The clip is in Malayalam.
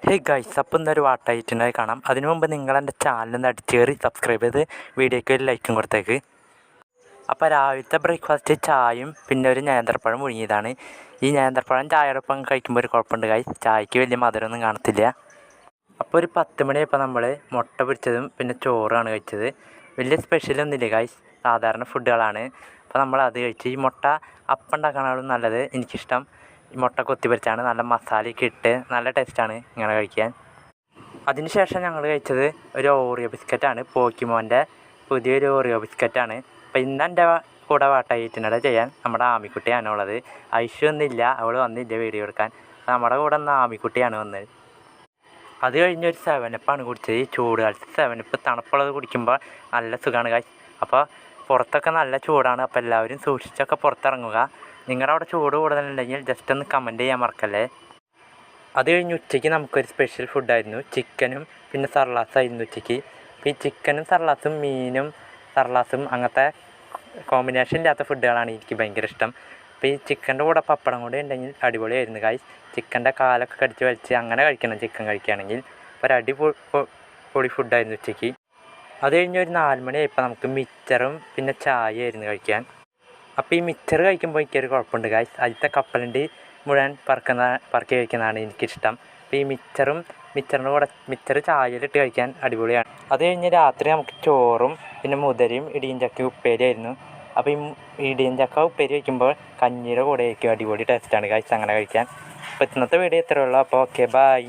ഹേ ഗൈസ്, അപ്പം ഇന്നൊരു വാട്ടായിട്ടുണ്ടായി കാണാം. അതിനു മുമ്പ് നിങ്ങളെൻ്റെ ചാനലൊന്ന് അടിച്ചേറി സബ്സ്ക്രൈബ് ചെയ്ത് വീഡിയോയ്ക്ക് ഒരു ലൈക്കും കൊടുത്തേക്ക്. അപ്പോൾ രാവിലത്തെ ബ്രേക്ക്ഫാസ്റ്റ് ചായയും പിന്നെ ഒരു നേന്ത്രപ്പഴം മുഴുങ്ങിയതാണ്. ഈ നേന്ത്രപ്പഴം ചായയോടൊപ്പം കഴിക്കുമ്പോൾ ഒരു കുഴപ്പമുണ്ട് ഗൈസ്, ചായക്ക് വലിയ മധുരമൊന്നും കാണത്തില്ല. അപ്പോൾ ഒരു 10 മണിയായപ്പോൾ നമ്മൾ മുട്ട പൊരിച്ചതും പിന്നെ ചോറാണ് കഴിച്ചത്. വലിയ സ്പെഷ്യലൊന്നുമില്ല ഗൈസ്, സാധാരണ ഫുഡുകളാണ്. അപ്പോൾ നമ്മൾ അത് കഴിച്ച്. ഈ മുട്ട അപ്പം ഉണ്ടാക്കാനാണ് നല്ലത്. എനിക്കിഷ്ടം ഈ മുട്ട കൊത്തി പൊരിച്ചാണ്, നല്ല മസാലയൊക്കെ ഇട്ട് നല്ല ടേസ്റ്റാണ് ഇങ്ങനെ കഴിക്കാൻ. അതിനുശേഷം ഞങ്ങൾ കഴിച്ചത് ഒരു ഓറിയോ ബിസ്ക്കറ്റാണ്. പോക്കിമോൻ്റെ പുതിയൊരു ഓറിയോ ബിസ്ക്കറ്റാണ്. അപ്പോൾ ഇന്ന് എൻ്റെ കൂടെ വാട്ടായിട്ടിനടെ ചെയ്യാൻ നമ്മുടെ ആമിക്കുട്ടിയാണുള്ളത്. ഐഷു ഒന്നുമില്ല, അവൾ വന്നില്ല വീഡിയോ എടുക്കാൻ. നമ്മുടെ കൂടെ ഒന്ന് ആമിക്കുട്ടിയാണ് വന്നത്. അത് കഴിഞ്ഞൊരു 7up കുടിച്ചത്. ഈ ചൂട് കാലത്ത് 7up തണുപ്പുള്ളത് കുടിക്കുമ്പോൾ നല്ല സുഖമാണ് ഗൈസ്. അപ്പോൾ പുറത്തൊക്കെ നല്ല ചൂടാണ്, അപ്പോൾ എല്ലാവരും സൂക്ഷിച്ചൊക്കെ പുറത്തിറങ്ങുക. നിങ്ങളുടെ അവിടെ ചൂട് കൂടുതലുണ്ടെങ്കിൽ ജസ്റ്റ് ഒന്ന് കമൻറ്റ് ചെയ്യാൻ മറക്കല്ലേ. അത് കഴിഞ്ഞ് ഉച്ചയ്ക്ക് നമുക്കൊരു സ്പെഷ്യൽ ഫുഡായിരുന്നു, ചിക്കനും പിന്നെ സർലാസായിരുന്നു ഉച്ചയ്ക്ക്. അപ്പോൾ ഈ ചിക്കനും സർലാസും മീനും സർലാസും അങ്ങനത്തെ കോമ്പിനേഷൻ ഇല്ലാത്ത ഫുഡുകളാണ് എനിക്ക് ഭയങ്കര ഇഷ്ടം. അപ്പോൾ ഈ ചിക്കൻ്റെ കൂടെ പപ്പടം കൂടെ ഉണ്ടെങ്കിൽ അടിപൊളിയായിരുന്നു ഗൈസ്. ചിക്കൻ്റെ കാലൊക്കെ കടിച്ച് വലിച്ച് അങ്ങനെ കഴിക്കണം ചിക്കൻ കഴിക്കുകയാണെങ്കിൽ. അപ്പോൾ ഒരു അടിപൊളി ഫുഡായിരുന്നു ഉച്ചയ്ക്ക്. അത് കഴിഞ്ഞ് ഒരു 4 മണിയായപ്പോൾ നമുക്ക് മിച്ചറും പിന്നെ ചായയായിരുന്നു കഴിക്കാൻ. അപ്പോൾ ഈ മിച്ചർ കഴിക്കുമ്പോൾ എനിക്കൊരു കുഴപ്പമുണ്ട് ഗൈസ്, അതിലത്തെ കപ്പലണ്ടി മുഴുവൻ പറക്കി കഴിക്കുന്നതാണ് എനിക്കിഷ്ടം. അപ്പോൾ ഈ മിച്ചറിൻ്റെ കൂടെ മിച്ചർ ചായയിലിട്ട് കഴിക്കാൻ അടിപൊളിയാണ്. അത് കഴിഞ്ഞ് രാത്രി നമുക്ക് ചോറും പിന്നെ മുതിരയും ഇടിയും ചക്കയും ഉപ്പേരിയായിരുന്നു. അപ്പോൾ ഈ ഇടിയും ചക്ക ഉപ്പേരി വയ്ക്കുമ്പോൾ കഞ്ഞിയുടെ കൂടെ ആയിരിക്കും അടിപൊളി ടേസ്റ്റാണ് ഗൈസ് അങ്ങനെ കഴിക്കാൻ. അപ്പോൾ ഇന്നത്തെ വീഡിയോ ഇത്രയേ ഉള്ളൂ. അപ്പോൾ ഓക്കെ, ബൈ.